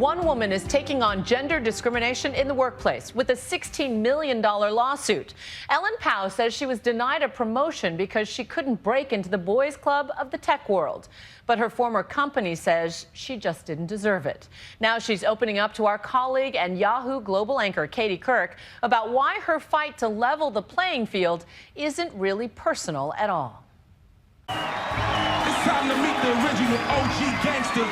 One woman is taking on gender discrimination in the workplace with a $16 million lawsuit. Ellen Pao says she was denied a promotion because she couldn't break into the boys' club of the tech world. But her former company says she just didn't deserve it. Now she's opening up to our colleague and Yahoo Global anchor Katie Couric about why her fight to level the playing field isn't really personal at all. It's time to meet the original OG gangster.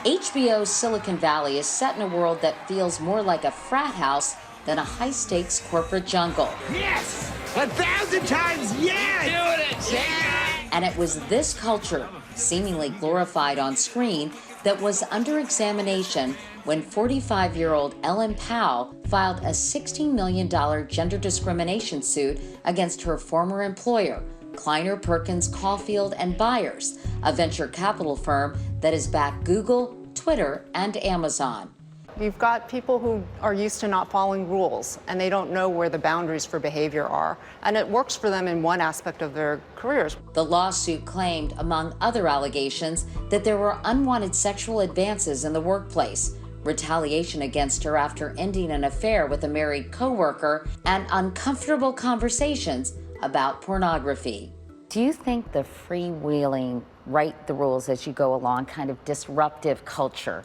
HBO's Silicon Valley is set in a world that feels more like a frat house than a high-stakes corporate jungle. Yes! 1,000 times yes! Doing it, yeah! And it was this culture, seemingly glorified on screen, that was under examination when 45-year-old Ellen Pao filed a $16 million gender discrimination suit against her former employer, Kleiner Perkins Caulfield and Byers, a venture capital firm that has backed Google, Twitter, and Amazon. You've got people who are used to not following rules, and they don't know where the boundaries for behavior are. And it works for them in one aspect of their careers. The lawsuit claimed, among other allegations, that there were unwanted sexual advances in the workplace, retaliation against her after ending an affair with a married coworker, and uncomfortable conversations about pornography. Do you think the freewheeling, write the rules as you go along, kind of disruptive culture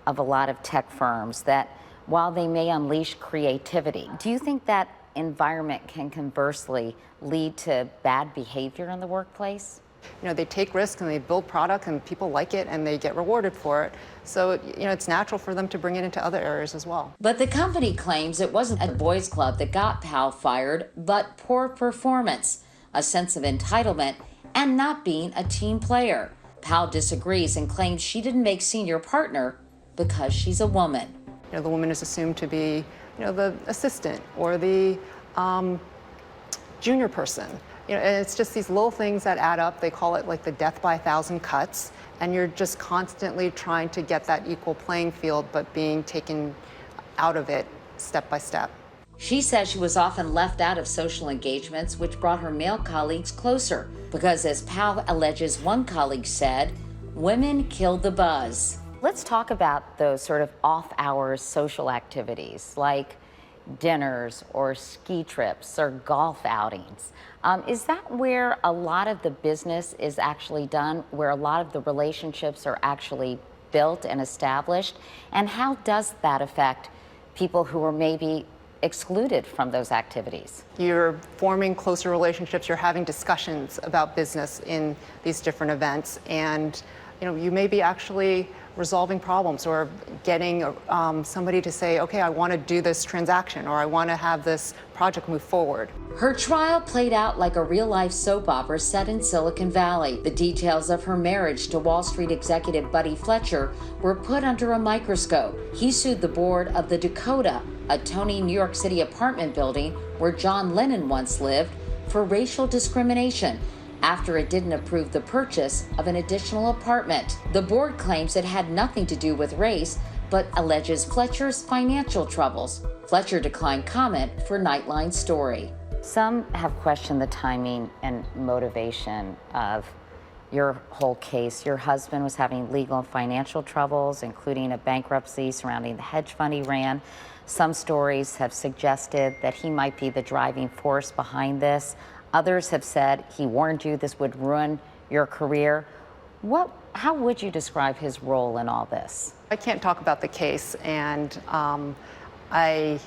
of a lot of tech firms, that while they may unleash creativity, do you think that environment can conversely lead to bad behavior in the workplace? You know, they take risks and they build product and people like it and they get rewarded for it. So, you know, it's natural for them to bring it into other areas as well. But the company claims it wasn't a boys' club that got Pao fired, but poor performance, a sense of entitlement, and not being a team player. Pao disagrees and claims she didn't make senior partner because she's a woman. You know, the woman is assumed to be, you know, the assistant or the junior person. You know, and it's just these little things that add up. They call it like the death by 1,000 cuts. And you're just constantly trying to get that equal playing field, but being taken out of it step by step. She says she was often left out of social engagements, which brought her male colleagues closer. Because as Pao alleges one colleague said, women killed the buzz. Let's talk about those sort of off-hours social activities like dinners or ski trips or golf outings. Is that where a lot of the business is actually done, where a lot of the relationships are actually built and established? And how does that affect people who are maybe excluded from those activities? You're forming closer relationships, you're having discussions about business in these different events, and you know, you may be actually resolving problems or getting somebody to say, okay, I want to do this transaction or I want to have this project move forward. Her trial played out like a real-life soap opera set in Silicon Valley. The details of her marriage to Wall Street executive Buddy Fletcher were put under a microscope. He sued the board of the Dakota, a Tony, New York City apartment building where John Lennon once lived, for racial discrimination after it didn't approve the purchase of an additional apartment. The board claims it had nothing to do with race, but alleges Fletcher's financial troubles. Fletcher declined comment for Nightline's story. Some have questioned the timing and motivation of your whole case. Your husband was having legal and financial troubles, including a bankruptcy surrounding the hedge fund he ran. Some stories have suggested that he might be the driving force behind this. Others have said he warned you this would ruin your career. How would you describe his role in all this? I can't talk about the case, and I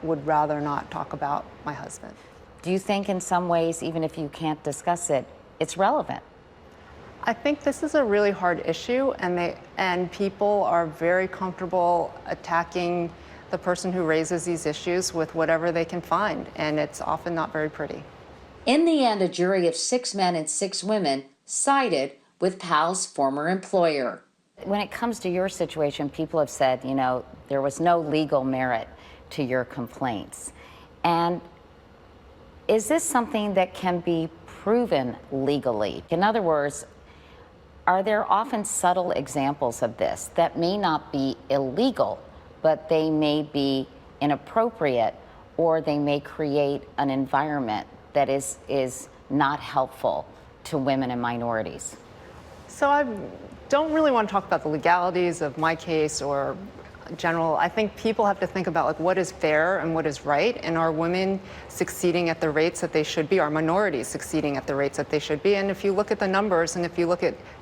would rather not talk about my husband. Do you think in some ways, even if you can't discuss it, it's relevant? I think this is a really hard issue, and people are very comfortable attacking the person who raises these issues with whatever they can find, and it's often not very pretty. In the end, a jury of 6 men and 6 women sided with Pao's former employer. When it comes to your situation, people have said, you know, there was no legal merit to your complaints. And is this something that can be proven legally? In other words, are there often subtle examples of this that may not be illegal, but they may be inappropriate, or they may create an environment that is not helpful to women and minorities? So I don't really want to talk about the legalities of my case or general, I think people have to think about like what is fair and what is right, and are women succeeding at the rates that they should be? Are minorities succeeding at the rates that they should be? And if you look at the numbers and if you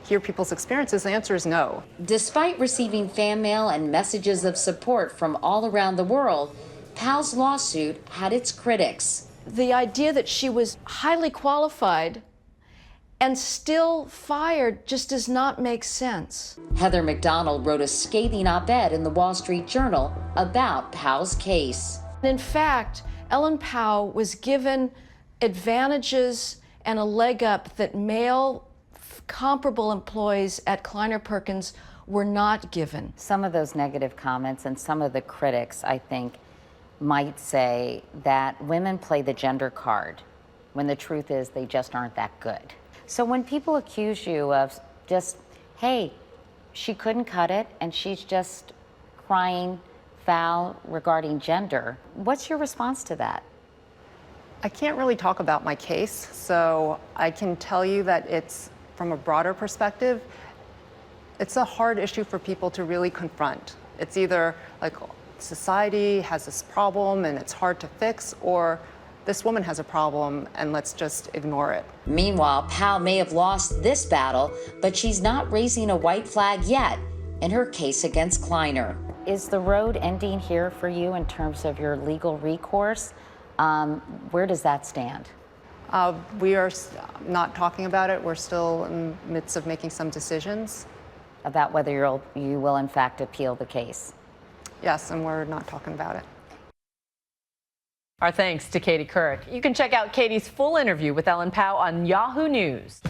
hear people's experiences, the answer is no. Despite receiving fan mail and messages of support from all around the world, Pao's lawsuit had its critics. The idea that she was highly qualified and still fired just does not make sense. Heather McDonald wrote a scathing op-ed in the Wall Street Journal about Pao's case. In fact, Ellen Pao was given advantages and a leg up that male comparable employees at Kleiner Perkins were not given. Some of those negative comments and some of the critics, I think, might say that women play the gender card, when the truth is they just aren't that good. So when people accuse you of just, hey, she couldn't cut it and she's just crying foul regarding gender, what's your response to that? I can't really talk about my case, so I can tell you that it's, from a broader perspective, it's a hard issue for people to really confront. It's either like society has this problem and it's hard to fix, or this woman has a problem and let's just ignore it. Meanwhile, Pao may have lost this battle, but she's not raising a white flag yet in her case against Kleiner. Is the road ending here for you in terms of your legal recourse? Where does that stand? We are not talking about it. We're still in the midst of making some decisions. About whether you will in fact appeal the case? Yes, and we're not talking about it. Our thanks to Katie Couric. You can check out Katie's full interview with Ellen Pao on Yahoo News.